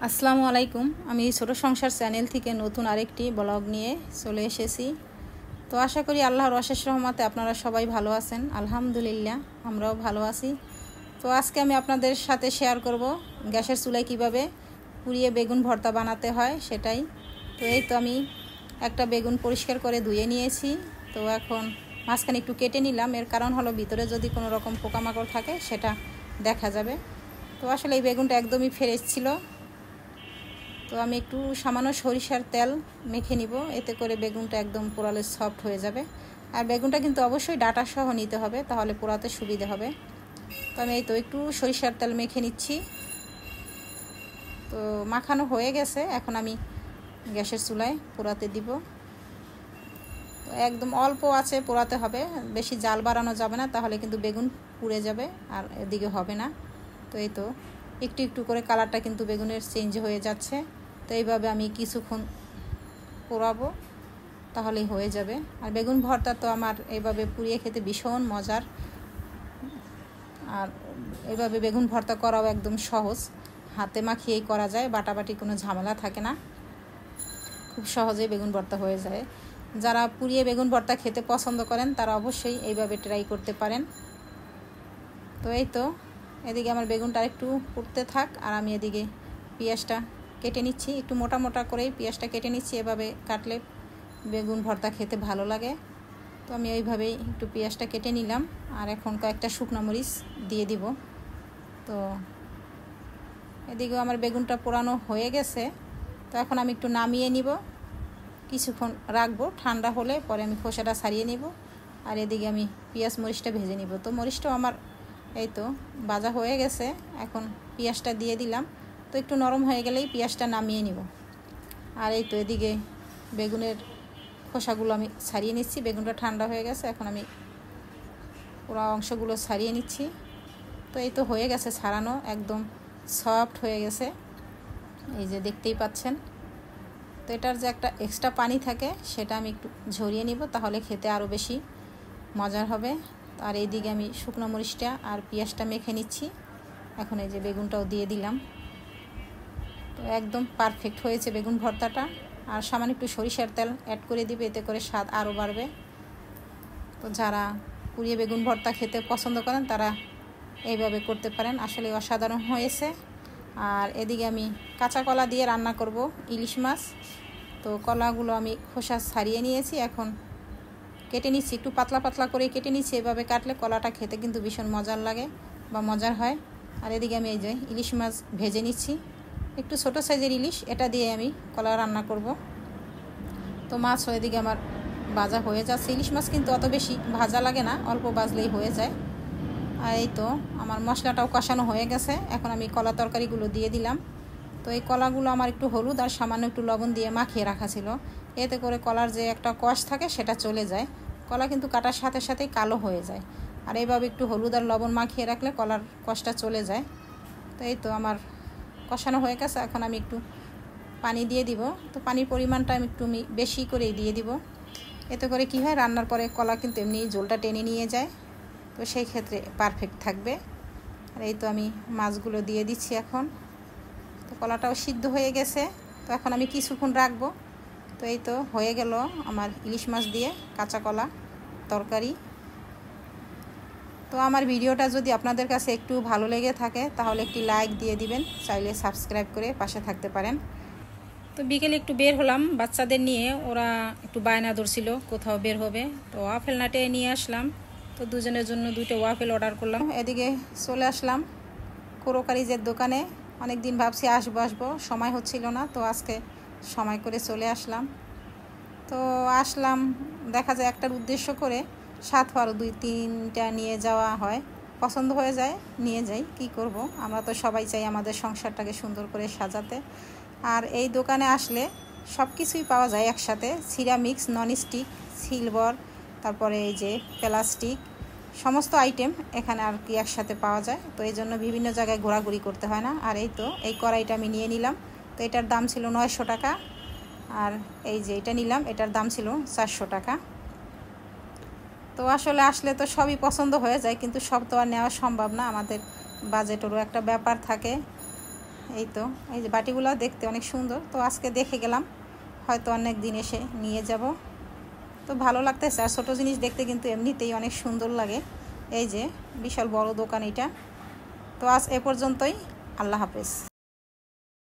আসসালামু আলাইকুম। আমি ছোট সংসার চ্যানেল থেকে নতুন আরেকটি ব্লগ নিয়ে চলে এসেছি। তো আশা করি আল্লাহর অশেষ রহমতে আপনারা সবাই ভালো আছেন। আলহামদুলিল্লাহ, আমরাও ভালো আছি। তো আজকে আমি আপনাদের সাথে শেয়ার করব গ্যাসের চুলায় কিভাবে পুড়িয়ে বেগুন ভর্তা বানাতে হয় সেটাই। তো এই তো আমি একটা বেগুন পরিষ্কার করে ধুয়ে নিয়েছি। তো এখন মাঝখানে একটু কেটে নিলাম, এর কারণ হলো ভিতরে যদি কোনো রকম পোকামাকড় থাকে সেটা দেখা যাবে। তো আসলে এই বেগুনটা একদমই ফ্রেশ ছিল। তো আমি একটু সামান্য সরিষার তেল মেখে নিব, এতে করে বেগুনটা একদম পোড়ালে সফট হয়ে যাবে। আর বেগুনটা কিন্তু অবশ্যই ডাটা সহ নিতে হবে, তাহলে পোড়াতে সুবিধে হবে। তো আমি এই তো একটু সরিষার তেল মেখে নিচ্ছি। তো মাখানো হয়ে গেছে, এখন আমি গ্যাসের চুলায় পোড়াতে দিব। তো একদম অল্প আছে পোড়াতে হবে, বেশি জাল বাড়ানো যাবে না, তাহলে কিন্তু বেগুন পুড়ে যাবে আর এদিকে হবে না। তো এই তো একটু একটু করে কালারটা কিন্তু বেগুনের চেঞ্জ হয়ে যাচ্ছে। তো এইভাবে আমি কিছুক্ষণ পোড়াবো, তাহলেই হয়ে যাবে। আর বেগুন ভর্তা তো আমার এইভাবে পুড়িয়ে খেতে ভীষণ মজার। আর এইভাবে বেগুন ভর্তা করাও একদম সহজ, হাতে মাখিয়েই করা যায়, বাটাবাটি কোনো ঝামেলা থাকে না, খুব সহজেই বেগুন ভর্তা হয়ে যায়। যারা পুড়িয়ে বেগুন ভর্তা খেতে পছন্দ করেন তারা অবশ্যই এইভাবে ট্রাই করতে পারেন। তো এই তো এদিকে আমার বেগুনটা একটু পুড়তে থাক, আর আমি এদিকে পেঁয়াজটা কেটে নিচ্ছি। একটু মোটা মোটা করেই পেঁয়াজটা কেটে নিচ্ছি, এভাবে কাটলে বেগুন ভর্তা খেতে ভালো লাগে। তো আমি এইভাবেই একটু পেঁয়াজটা কেটে নিলাম, আর এখন কয়েকটা শুকনো মরিচ দিয়ে দিব। তো এদিকেও আমার বেগুনটা পোড়ানো হয়ে গেছে। তো এখন আমি একটু নামিয়ে নিব, কিছুক্ষণ রাখবো, ঠান্ডা হলে পরে আমি খোসাটা ছাড়িয়ে নিব। আর এদিকে আমি পেঁয়াজ মরিচটা ভেজে নিব। তো মরিচটাও আমার এই তো ভাজা হয়ে গেছে, এখন পেঁয়াজটা দিয়ে দিলাম। তো একটু নরম হয়ে গেলেই পেঁয়াজটা নামিয়ে নিব। আর এই তো এদিকে বেগুনের খোসাগুলো আমি ছাড়িয়ে নিচ্ছি, বেগুনটা ঠান্ডা হয়ে গেছে, এখন আমি পুরো অংশগুলো ছাড়িয়ে নিচ্ছি। তো এই তো হয়ে গেছে ছাড়ানো, একদম সফট হয়ে গেছে, এই যে দেখতেই পাচ্ছেন। তো এটার যে একটা এক্সট্রা পানি থাকে সেটা আমি একটু ঝরিয়ে নিব, তাহলে খেতে আরও বেশি মজার হবে। আর এইদিকে আমি শুকনো মরিচটা আর পেঁয়াজটা মেখে নিচ্ছি, এখন এই যে বেগুনটাও দিয়ে দিলাম। তো একদম পারফেক্ট হয়েছে বেগুন ভর্তাটা। আর সামান্য একটু সরিষার তেল অ্যাড করে দিবে, এতে করে স্বাদ আরও বাড়বে। তো যারা পুড়িয়ে বেগুন ভর্তা খেতে পছন্দ করেন তারা এইভাবে করতে পারেন, আসলে অসাধারণ হয়েছে। আর এদিকে আমি কাঁচা কলা দিয়ে রান্না করব ইলিশ মাছ। তো কলাগুলো আমি খোসা ছাড়িয়ে নিয়েছি, এখন কেটে নিচ্ছি, একটু পাতলা পাতলা করে কেটে নিচ্ছি। এভাবে কাটলে কলাটা খেতে কিন্তু ভীষণ মজার লাগে বা মজার হয়। আর এদিকে আমি এই যে ইলিশ মাছ ভেজে নিচ্ছি, একটু ছোট সাইজের ইলিশ, এটা দিয়ে আমি কলা রান্না করব। তো মাছ এদিকে আমার ভাজা হয়ে যাচ্ছে। ইলিশ মাছ কিন্তু অত বেশি ভাজা লাগে না, অল্প ভাজলেই হয়ে যায়। আর এই তো আমার মশলাটাও কষানো হয়ে গেছে, এখন আমি কলা তরকারিগুলো দিয়ে দিলাম। তো এই কলাগুলো আমার একটু হলুদ আর সামান্য একটু লবণ দিয়ে মাখিয়ে রাখা ছিল, এতে করে কলার যে একটা কষ থাকে সেটা চলে যায়। কলা কিন্তু কাটার সাথে সাথেই কালো হয়ে যায়, আর এইভাবে একটু হলুদ আর লবণ মাখিয়ে রাখলে কলার কষটা চলে যায়। তো এই তো আমার কষানো হয়ে গেছে, এখন আমি একটু পানি দিয়ে দিব। তো পানির পরিমাণটা আমি একটু বেশি করেই দিয়ে দিব, এতে করে কি হয়, রান্নার পরে কলা কিন্তু এমনি ঝোলটা টেনে নিয়ে যায়, তো সেই ক্ষেত্রে পারফেক্ট থাকবে। আর এই তো আমি মাছগুলো দিয়ে দিচ্ছি এখন। তো কলাটাও সিদ্ধ হয়ে গেছে, তো এখন আমি কিছুক্ষণ রাখবো। তো এই তো হয়ে গেল আমার ইলিশ মাছ দিয়ে কাঁচা কলা তরকারি। তো আমার ভিডিওটা যদি আপনাদের কাছে একটু ভালো লেগে থাকে তাহলে একটি লাইক দিয়ে দিবেন, চাইলে সাবস্ক্রাইব করে পাশে থাকতে পারেন। তো বিকেলে একটু বের হলাম বাচ্চাদের নিয়ে, ওরা একটু বায়না ধরছিল কোথাও বের হবে, তো ওয়াফেল নাটে নিয়ে আসলাম। তো দুজনের জন্য 2টো ওয়াফেল অর্ডার করলাম। এদিকে চলে আসলাম ক্রোকারিজের দোকানে, অনেক দিন ভাবছি আসবো সময় হচ্ছিল না, তো আজকে সময় করে চলে আসলাম। তো আসলাম, দেখা যায় একটার উদ্দেশ্য করে 7 আরও 2-3টা নিয়ে যাওয়া হয়, পছন্দ হয়ে যায় নিয়ে যাই, কি করব, আমরা তো সবাই চাই আমাদের সংসারটাকে সুন্দর করে সাজাতে। আর এই দোকানে আসলে সব কিছুই পাওয়া যায় একসাথে, সিরামিক্স, ননস্টিক, সিলভার, তারপরে এই যে প্লাস্টিক, সমস্ত আইটেম এখানে আর কি একসাথে পাওয়া যায়। তো এই জন্য বিভিন্ন জায়গায় ঘোরাঘুরি করতে হয় না। আর এই তো এই কড়াইটা আমি নিয়ে নিলাম, তো এটার দাম ছিল 900 টাকা। আর এই যে এটা নিলাম, এটার দাম ছিল 400 টাকা। তো আসলে তো সবই পছন্দ হয়ে যায়, কিন্তু সব তো আর নেওয়া সম্ভব না, আমাদের বাজেটেরও একটা ব্যাপার থাকে। এই তো এই যে বাটিগুলো দেখতে অনেক সুন্দর, তো আজকে দেখে গেলাম, হয়তো অনেক দিন এসে নিয়ে যাব। তো ভালো লাগতেছে, আর ছোটো জিনিস দেখতে কিন্তু এমনিতেই অনেক সুন্দর লাগে। এই যে বিশাল বড় দোকান এটা। তো আজ এ পর্যন্তই, আল্লাহ হাফেজ।